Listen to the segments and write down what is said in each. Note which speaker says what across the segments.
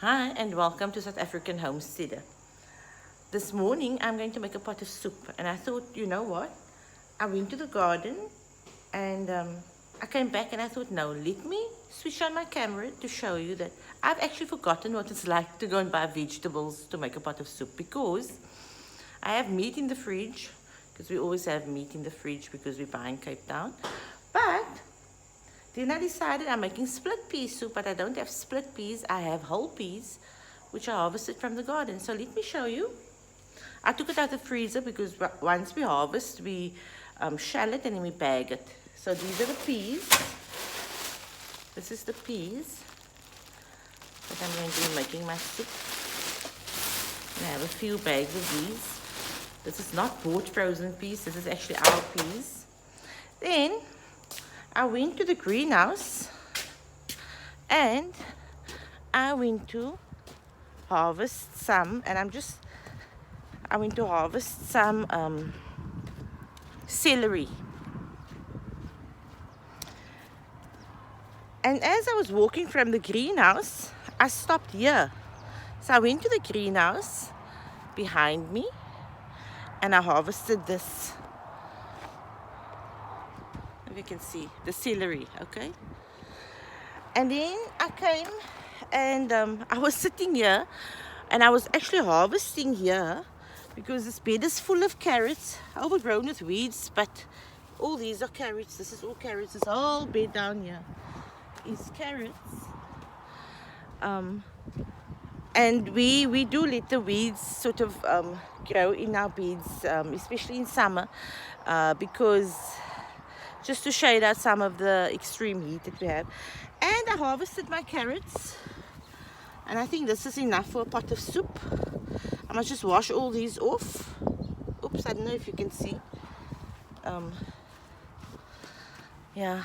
Speaker 1: Hi and welcome to South African Homesteader. This morning I'm going to make a pot of soup and I thought, you know what? I went to the garden and I came back and I thought, no, let me switch on my camera to show you that I've actually forgotten what it's like to go and buy vegetables to make a pot of soup because I have meat in the fridge because we always have meat in the fridge because we buy in Cape Town. But then I decided I'm making split pea soup, but I don't have split peas. I have whole peas, which I harvested from the garden. So let me show you. I took it out of the freezer because once we harvest, we shell it and then we bag it. So these are the peas. This is the peas that I'm going to be making my soup. And I have a few bags of these. This is not bought frozen peas. This is actually our peas. Then I went to the greenhouse and I went to harvest some, and I went to harvest some celery. And as I was walking from the greenhouse, I stopped here. So I went to the greenhouse behind me and I harvested this. You can see the celery, okay? And then I came and I was sitting here and I was actually harvesting here because this bed is full of carrots, overgrown with weeds, but all these are carrots. This is all carrots. This whole bed down here is carrots. And we do let the weeds sort of grow in our beds, especially in summer, because just to shade out some of the extreme heat that we have. And I harvested my carrots, and I think this is enough for a pot of soup. I must just wash all these off. Oops, I don't know if you can see. Yeah,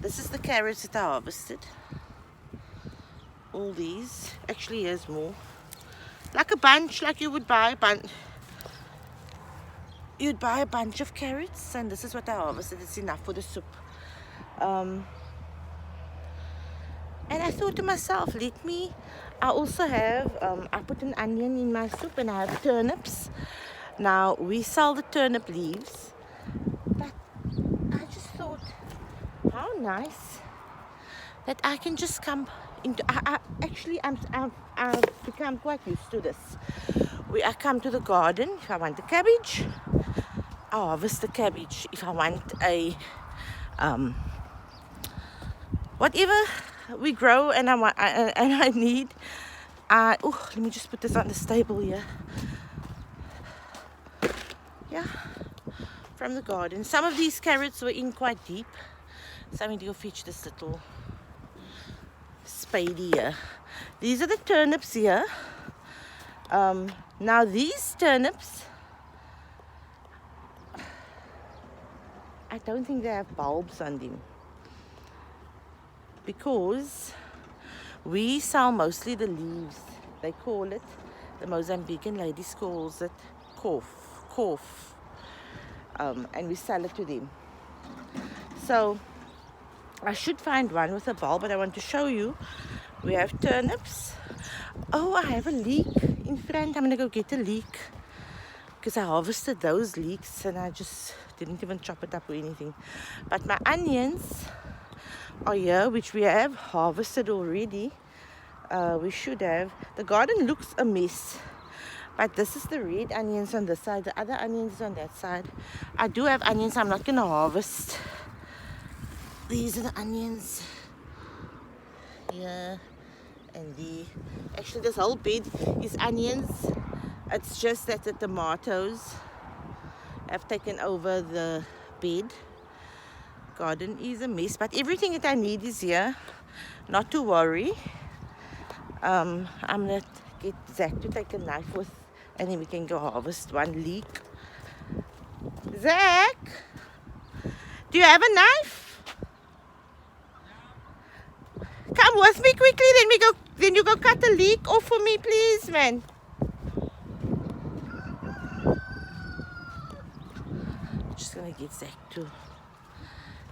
Speaker 1: this is the carrots that I harvested. All these, actually here's more. Like a bunch, like you would buy a bunch. You'd buy a bunch of carrots, and this is what I harvested. It's enough for the soup. And I thought to myself, I also have, I put an onion in my soup and I have turnips. Now, we sell the turnip leaves, but I just thought, how nice that I can just come into, I've become quite used to this. I come to the garden, if I want a cabbage, I harvest the cabbage. If I want a whatever we grow and I need, let me just put this on the table here. Yeah, from the garden. Some of these carrots were in quite deep, so I'm going to go fetch this little spade here. These are the turnips here. Now these turnips, I don't think they have bulbs on them because we sell mostly the leaves. They call it, the Mozambican ladies calls it korf, and we sell it to them. So I should find one with a bulb, but I want to show you. We have turnips. Oh, I have a leek in front. I'm gonna go get a leek because I harvested those leeks and I just didn't even chop it up or anything. But my onions are here, which we have harvested already. We should have. The garden looks a mess, but this is the red onions on this side, the other onions on that side. I do have onions I'm not gonna harvest. These are the onions here, and actually this whole bed is onions. It's just that the tomatoes have taken over the bed. Garden is a mess, but everything that I need is here. Not to worry. I'm gonna get Zach to take a knife with, and then we can go harvest one leek. Zach, do you have a knife? Come with me quickly, then you go cut a leek off for me, please, man. Just gonna get Zach to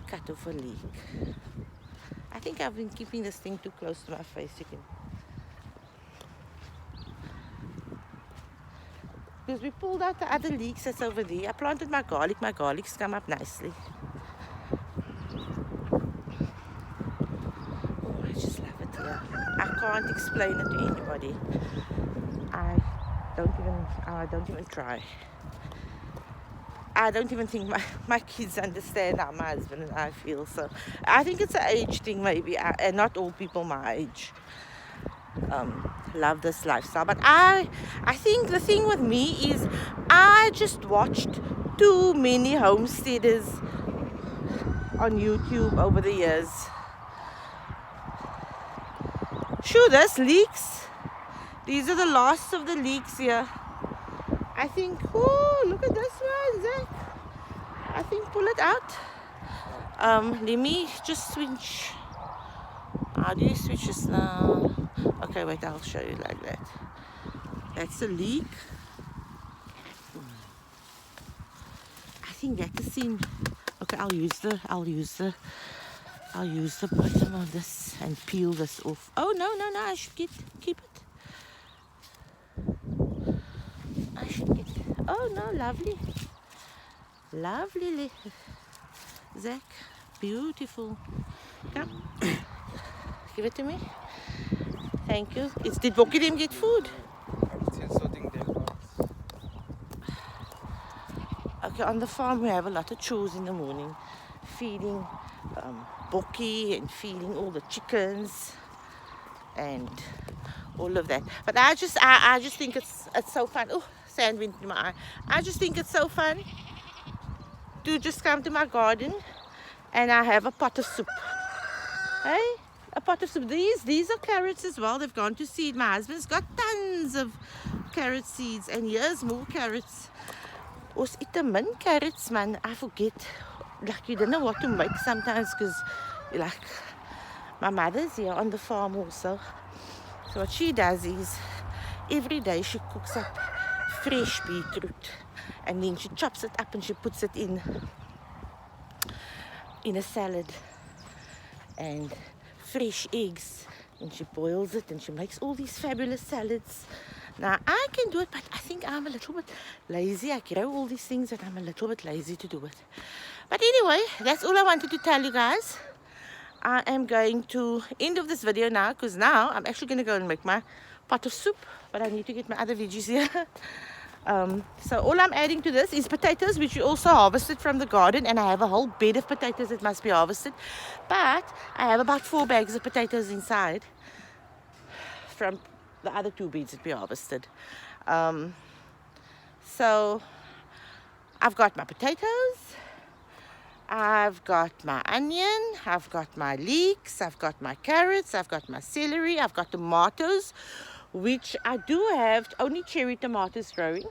Speaker 1: cut off a leek. I think I've been keeping this thing too close to my face. You can because we pulled out the other leeks that's over there. I planted my garlic. My garlic's come up nicely. Oh, I just love it here. I can't explain it to anybody. I don't even try. I don't even think my kids understand how my husband and I feel. So I think it's an age thing maybe, and not all people my age love this lifestyle. But I think the thing with me is I just watched too many homesteaders on YouTube over the years. Sure, there's leeks. These are the last of the leeks here. I think, oh, look at this one, Zach. I think pull it out. Let me just switch. How do you switch this now? Okay, wait, I'll show you like that. That's a leek. I think that's a seam. Okay, I'll use the bottom of this and peel this off. Oh no, I should keep it. I should get. Oh no, lovely, Zach, beautiful. Come, give it to me. Thank you. Did Boki them get food? Okay, on the farm we have a lot of chores in the morning, feeding Boki and feeding all the chickens and all of that. But I just think it's so fun. Oh, sand went in my eye. I just think it's so fun to just come to my garden and I have a pot of soup. Hey, a pot of soup. These are carrots as well. They've gone to seed. My husband's got tons of carrot seeds, and here's more carrots. Ons eat te min carrots, man. I forget. Like, you don't know what to make sometimes because, like, my mother's here on the farm also. So what she does is every day she cooks up fresh beetroot and then she chops it up and she puts it in a salad, and fresh eggs, and she boils it and she makes all these fabulous salads. Now I can do it, but I think I'm a little bit lazy. I grow all these things and I'm a little bit lazy to do it. But anyway, that's all I wanted to tell you guys. I am going to end of this video now, because now I'm actually going to go and make my pot of soup, but I need to get my other veggies here. So all I'm adding to this is potatoes, which we also harvested from the garden, and I have a whole bed of potatoes that must be harvested. But I have about 4 bags of potatoes inside from the other 2 beds that we harvested. So I've got my potatoes, I've got my onion, I've got my leeks, I've got my carrots, I've got my celery, I've got tomatoes, which I do have only cherry tomatoes growing,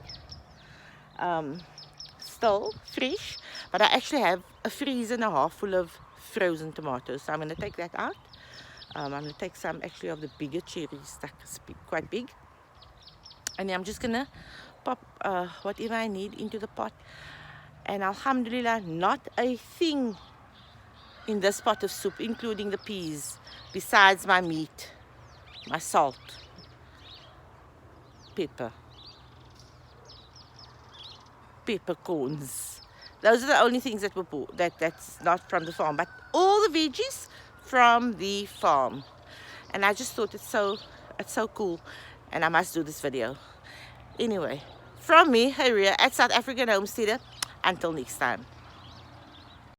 Speaker 1: still fresh, but I actually have a freezer and a half full of frozen tomatoes, so I'm going to take that out. I'm going to take some actually of the bigger cherries, that's quite big, and then I'm just going to pop whatever I need into the pot. And alhamdulillah, not a thing in this pot of soup, including the peas, besides my meat, my salt, peppercorns. Those are the only things that were bought, that's not from the farm, but all the veggies from the farm. And I just thought it's so cool, and I must do this video. Anyway, from me, Haria, at South African Homesteader. Until next time.